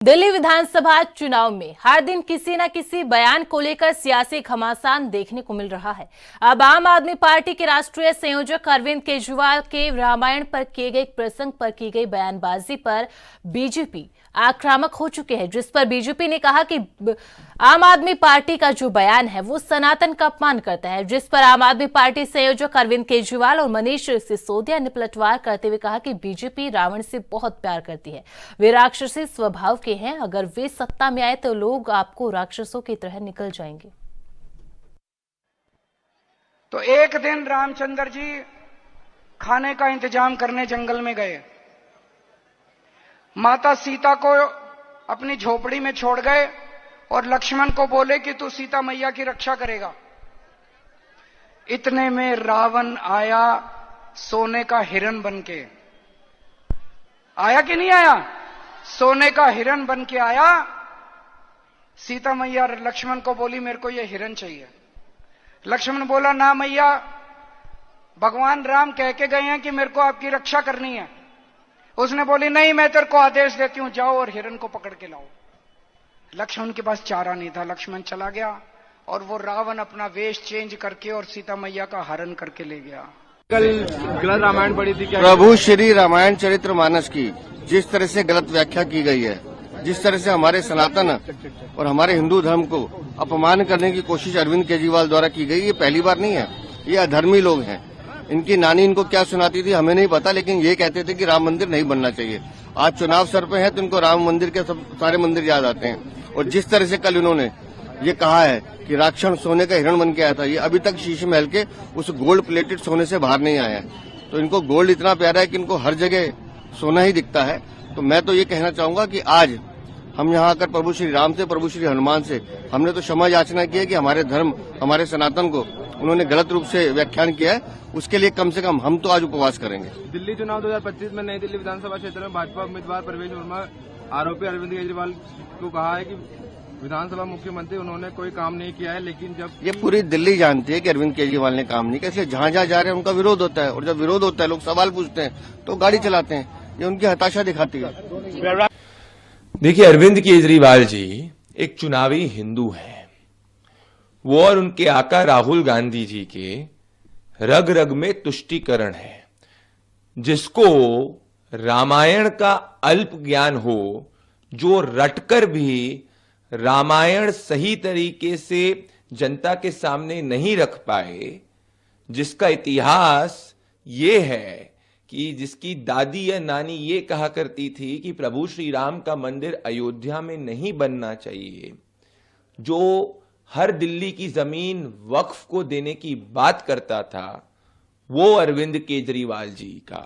दिल्ली विधानसभा चुनाव में हर दिन किसी न किसी बयान को लेकर सियासी घमासान देखने को मिल रहा है। अब आम आदमी पार्टी के राष्ट्रीय संयोजक अरविंद केजरीवाल के रामायण पर किए गए प्रसंग पर की गई बयानबाजी पर बीजेपी आक्रामक हो चुके हैं, जिस पर बीजेपी ने कहा कि आम आदमी पार्टी का जो बयान है वो सनातन का अपमान करता है, जिस पर आम आदमी पार्टी संयोजक अरविंद केजरीवाल और मनीष सिसोदिया ने पलटवार करते हुए कहा कि बीजेपी रावण से बहुत प्यार करती है, वे राक्षसी स्वभाव के हैं, अगर वे सत्ता में आए तो लोग आपको राक्षसों की तरह निकल जाएंगे। तो एक दिन रामचंद्र जी खाने का इंतजाम करने जंगल में गए। माता सीता को अपनी झोपड़ी में छोड़ गए और लक्ष्मण को बोले कि तू सीता मैया की रक्षा करेगा। इतने में रावण आया सोने का हिरण बनके। आया कि नहीं आया? सोने का हिरण बन के आया। सीता मैया लक्ष्मण को बोली मेरे को ये हिरण चाहिए। लक्ष्मण बोला ना मैया, भगवान राम कह के गए हैं कि मेरे को आपकी रक्षा करनी है। उसने बोली नहीं, मैं तेरे को आदेश देती हूं, जाओ और हिरण को पकड़ के लाओ। लक्ष्मण के पास चारा नहीं था, लक्ष्मण चला गया और वो रावण अपना वेश चेंज करके और सीता मैया का हरण करके ले गया। कल गलत रामायण पढ़ी थी क्या? प्रभु श्री रामायण चरित्र मानस की जिस तरह से गलत व्याख्या की गई है, जिस तरह से हमारे सनातन और हमारे हिंदू धर्म को अपमान करने की कोशिश अरविंद केजरीवाल द्वारा की गई, ये पहली बार नहीं है। ये अधर्मी लोग हैं। इनकी नानी इनको क्या सुनाती थी हमें नहीं पता, लेकिन ये कहते थे कि राम मंदिर नहीं बनना चाहिए। आज चुनाव सर पे है तो इनको राम मंदिर के सब सारे मंदिर याद आते हैं। और जिस तरह से कल इन्होंने ये कहा है कि राक्षस सोने का हिरण बन के आया था, ये अभी तक शीश महल के उस गोल्ड प्लेटेड सोने से बाहर नहीं आया है। तो इनको गोल्ड इतना प्यारा है कि इनको हर जगह सोना ही दिखता है। तो मैं तो ये कहना चाहूंगा कि आज हम यहाँ आकर प्रभु श्री राम से, प्रभु श्री हनुमान से हमने तो क्षमा याचना की है कि हमारे धर्म, हमारे सनातन को उन्होंने गलत रूप से व्याख्यान किया है, उसके लिए कम से कम हम तो आज उपवास करेंगे। दिल्ली चुनाव 2025 में नई दिल्ली विधानसभा क्षेत्र में भाजपा उम्मीदवार प्रवेश वर्मा आरोपी अरविंद केजरीवाल को कहा है कि विधानसभा मुख्यमंत्री उन्होंने कोई काम नहीं किया है, लेकिन जब ये पूरी दिल्ली जानती है कि अरविंद केजरीवाल ने काम नहीं किया, इसलिए जहां जहां जा रहे हैं उनका विरोध होता है। और जब विरोध होता है लोग सवाल पूछते हैं तो गाड़ी चलाते हैं। ये उनकी हताशा दिखाती है। देखिए, अरविंद केजरीवाल जी एक चुनावी हिंदू हैं। वो और उनके आका राहुल गांधी जी के रग रग में तुष्टीकरण है। जिसको रामायण का अल्प ज्ञान हो, जो रटकर भी रामायण सही तरीके से जनता के सामने नहीं रख पाए, जिसका इतिहास ये है कि जिसकी दादी या नानी ये कहा करती थी कि प्रभु श्री राम का मंदिर अयोध्या में नहीं बनना चाहिए, जो हर दिल्ली की जमीन वक्फ को देने की बात करता था, वो अरविंद केजरीवाल जी का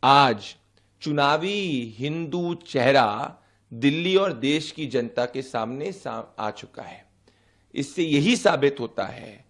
आज चुनावी हिंदू चेहरा दिल्ली और देश की जनता के सामने आ चुका है। इससे यही साबित होता है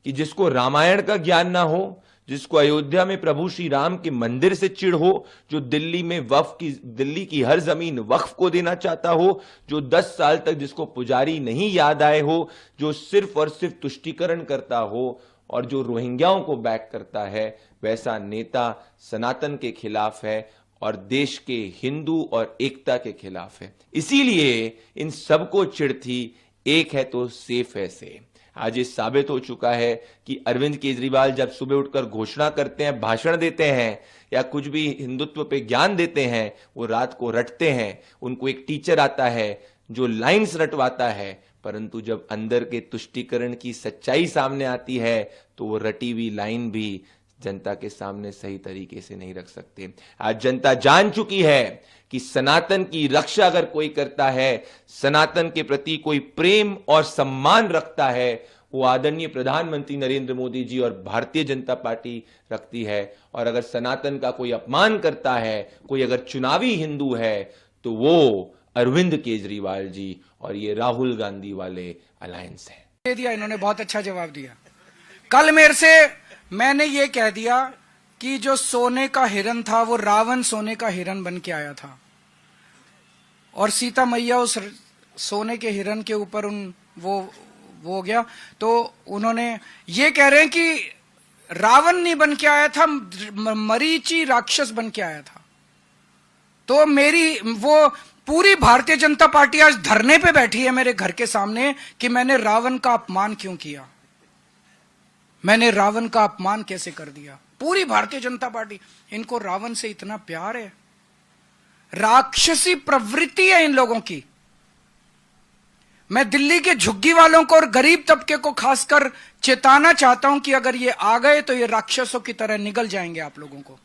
कि जिसको रामायण का ज्ञान ना हो, जिसको अयोध्या में प्रभु श्री राम के मंदिर से चिढ़ हो, जो दिल्ली में दिल्ली की हर जमीन वक्फ को देना चाहता हो, जो 10 साल तक जिसको पुजारी नहीं याद आए हो, जो सिर्फ और सिर्फ तुष्टीकरण करता हो और जो रोहिंग्याओं को बैक करता है, वैसा नेता सनातन के खिलाफ है और देश के हिंदू और एकता के खिलाफ है। इसीलिए इन सबको चिढ़ थी, एक है तो सेफ है से। आज ये साबित हो चुका है कि अरविंद केजरीवाल जब सुबह उठकर घोषणा करते हैं, भाषण देते हैं या कुछ भी हिंदुत्व पे ज्ञान देते हैं, वो रात को रटते हैं। उनको एक टीचर आता है जो लाइंस रटवाता है, परंतु जब अंदर के तुष्टीकरण की सच्चाई सामने आती है तो वो रटी हुई लाइन भी जनता के सामने सही तरीके से नहीं रख सकते। आज जनता जान चुकी है कि सनातन की रक्षा अगर कोई करता है, सनातन के प्रति कोई प्रेम और सम्मान रखता है, वो आदरणीय प्रधानमंत्री नरेंद्र मोदी जी और भारतीय जनता पार्टी रखती है। और अगर सनातन का कोई अपमान करता है, कोई अगर चुनावी हिंदू है, तो वो अरविंद केजरीवाल जी और ये राहुल गांधी वाले अलायंस है। दे दिया इन्होंने, बहुत अच्छा जवाब दिया। कल मेरे से मैंने ये कह दिया कि जो सोने का हिरण था वो रावण सोने का हिरण बन के आया था और सीता मैया उस सोने के हिरण के ऊपर वो हो गया। तो उन्होंने ये कह रहे हैं कि रावण नहीं बन के आया था, मरीची राक्षस बन के आया था। तो मेरी वो पूरी भारतीय जनता पार्टी आज धरने पे बैठी है मेरे घर के सामने कि मैंने रावण का अपमान क्यों किया, मैंने रावण का अपमान कैसे कर दिया। पूरी भारतीय जनता पार्टी, इनको रावण से इतना प्यार है, राक्षसी प्रवृत्ति है इन लोगों की। मैं दिल्ली के झुग्गी वालों को और गरीब तबके को खासकर चेताना चाहता हूं कि अगर ये आ गए तो ये राक्षसों की तरह निगल जाएंगे आप लोगों को।